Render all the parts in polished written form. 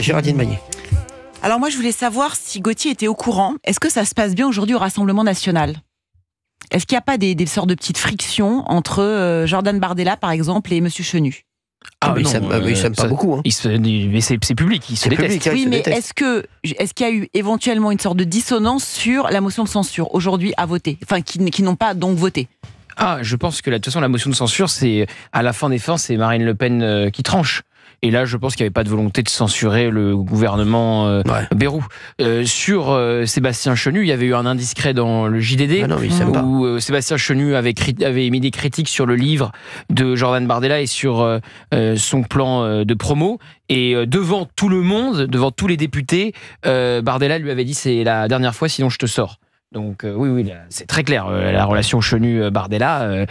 Géraldine Maillet. Alors moi, je voulais savoir si Gauthier était au courant. Est-ce que ça se passe bien aujourd'hui au Rassemblement National ? Est-ce qu'il n'y a pas des sortes de petites frictions entre Jordan Bardella, par exemple, et Monsieur Chenu ? Ils s'aiment pas beaucoup. Hein. Mais c'est public, ils se détestent. Oui, mais est-ce qu'il y a eu éventuellement une sorte de dissonance sur la motion de censure aujourd'hui à voter ? Enfin, qui n'ont pas donc voté. Je pense que de toute façon, la motion de censure, c'est à la fin des fins, c'est Marine Le Pen qui tranche. Et là, je pense qu'il n'y avait pas de volonté de censurer le gouvernement Bayrou. Sur Sébastien Chenu, il y avait eu un indiscret dans le JDD où Sébastien Chenu avait émis des critiques sur le livre de Jordan Bardella et sur son plan de promo. Et devant tout le monde, devant tous les députés, Bardella lui avait dit « c'est la dernière fois, sinon je te sors ». Donc oui, là, c'est très clair. La relation Chenu-Bardella,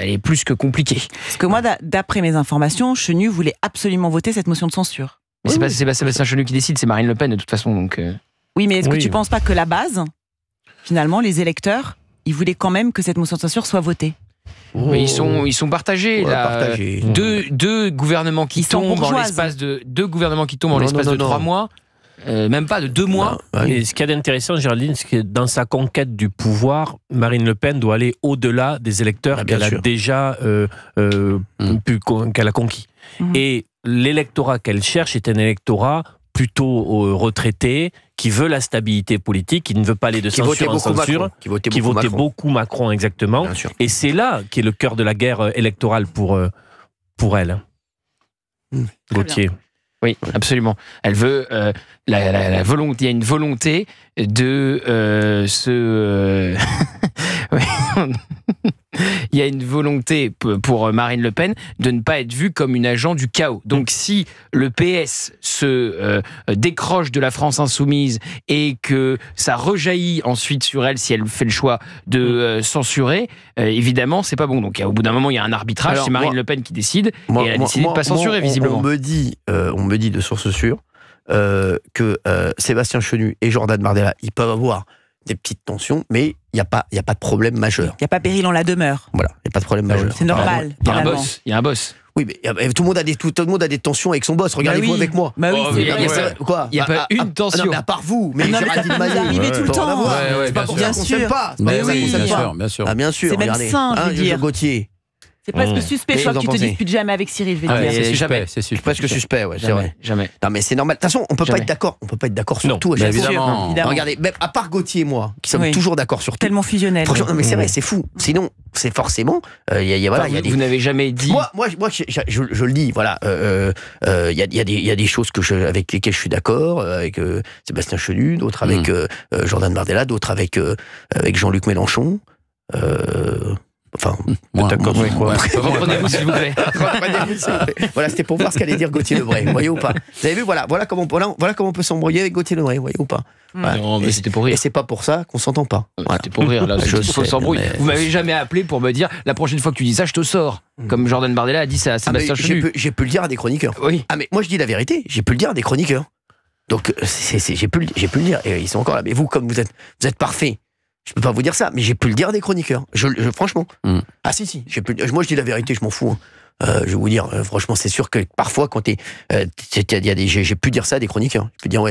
elle est plus que compliquée. Parce que moi, d'après mes informations, Chenu voulait absolument voter cette motion de censure. Mais c'est pas Sébastien Chenu qui décide, c'est Marine Le Pen de toute façon. Donc, Oui, mais est-ce que tu ne penses pas que la base, finalement, les électeurs, ils voulaient quand même que cette motion de censure soit votée ? Mais ils sont partagés. Deux gouvernements qui tombent en l'espace de 3 mois. Même pas de 2 mois. Et ce qu'il y a d'intéressant, Géraldine, c'est que dans sa conquête du pouvoir, Marine Le Pen doit aller au-delà des électeurs qu'elle a déjà qu'elle a conquis. Et l'électorat qu'elle cherche est un électorat plutôt retraité, qui veut la stabilité politique, qui ne veut pas aller de censure en censure, qui votait beaucoup Macron, exactement. Et c'est là qui est le cœur de la guerre électorale pour elle. Gauthier. Oui, absolument. Elle veut la volonté. Il y a une volonté de il y a une volonté pour Marine Le Pen de ne pas être vue comme une agent du chaos. Donc si le PS se décroche de la France insoumise et que ça rejaillit ensuite sur elle si elle fait le choix de censurer, évidemment c'est pas bon. Donc au bout d'un moment il y a un arbitrage, c'est Marine Le Pen qui décide et elle a décidé de ne pas censurer visiblement. On me dit de sources sûres que Sébastien Chenu et Jordan Bardella, ils peuvent avoir des petites tensions, mais il n'y a pas de problème majeur. Il n'y a pas péril en la demeure. Voilà, il n'y a pas de problème majeur. C'est normal. Il y a un boss. Oui, mais tout le monde a des tensions avec son boss. Regardez-vous avec moi. Bah oui, quoi ? Il n'y a pas une tension. Non, mais à part vous. Mais Géraldine Maillet, vous arrivez tout le temps. C'est pas pour ça qu'on s'aime pas. Bien sûr. Ah, bien sûr. C'est même sain, je veux dire. Gauthier. C'est presque suspect, je crois que tu te disputes jamais avec Cyril, je vais te dire. Jamais. C'est presque suspect, ouais, c'est vrai. Jamais. Non, mais c'est normal. De toute façon, on peut pas être d'accord. On peut pas être d'accord sur tout. Évidemment. Regardez, même à part Gauthier et moi, qui sommes toujours d'accord sur tout. Tellement fusionnel. Franchement, non, mais c'est vrai, c'est fou. Sinon, c'est forcément. Vous n'avez jamais dit. Moi, je le dis. Voilà. Il y a des choses avec lesquelles je suis d'accord, avec Sébastien Chenu, d'autres avec Jordan Bardella, d'autres avec Jean-Luc Mélenchon. Reprenez-vous s'il vous plaît. Voilà, c'était pour voir ce qu'allait dire Gauthier Lebray. Vous voyez ou pas ? Vous avez vu, voilà comment on peut s'embrouiller avec Gauthier Lebray. Vous voyez ou pas ? Voilà. Non, mais c'était pour rire. Et c'est pas pour ça qu'on s'entend pas. Voilà. C'était pour rire. Là, faut s'embrouiller. Vous m'avez jamais appelé pour me dire la prochaine fois que tu dis ça, je te sors. Comme Jordan Bardella a dit ça à Sébastien Chenu. J'ai pu le dire à des chroniqueurs. Oui. Ah mais moi je dis la vérité. J'ai pu le dire à des chroniqueurs. Donc j'ai pu le dire. Et ils sont encore là. Mais vous, comme vous êtes parfait. Je peux pas vous dire ça, mais j'ai pu le dire à des chroniqueurs. Franchement. Ah si. Moi je dis la vérité, je m'en fous. Je vais vous dire, franchement, c'est sûr que parfois, quand j'ai pu dire ça à des chroniqueurs. Je peux dire,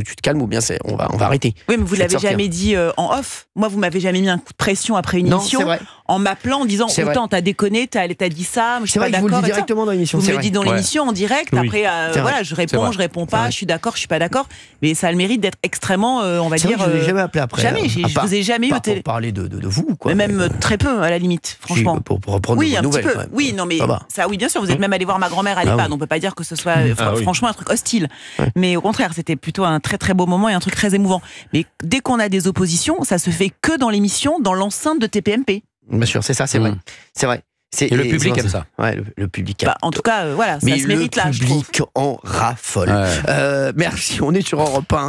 tu te calmes ou bien on va arrêter. Oui, mais vous l'avez jamais dit en off. Moi, vous m'avez jamais mis un coup de pression après une émission en m'appelant, en disant, autant t'as déconné, t'as dit ça, je suis pas d'accord. Je vous le dis directement dans l'émission. Vous me le dites dans l'émission, en direct. Après, voilà, je réponds pas, je suis d'accord, je suis pas d'accord. Mais ça a le mérite d'être extrêmement, on va dire. Je vous ai jamais appelé après. Jamais, je vous ai jamais eu au télé. Pour parler de vous, quoi. Mais même très peu, à la limite, franchement. Pour reprendre oui, vos nouvelles. Un petit peu. Oui, non, mais ça, oui, bien sûr, vous êtes même allé voir ma grand-mère à l'EHPAD. On peut pas dire que ce soit franchement un truc hostile. Mais au contraire, c'était plutôt un très très beau moment et un truc très émouvant. Mais dès qu'on a des oppositions, ça se fait que dans l'émission, dans l'enceinte de TPMP. Bien sûr, c'est ça, c'est vrai. C'est vrai. Et le public aime ça. Ouais, le public aime. En tout cas, voilà, ça se mérite là, je trouve. Le public en raffole. Merci, on est sur Europe 1.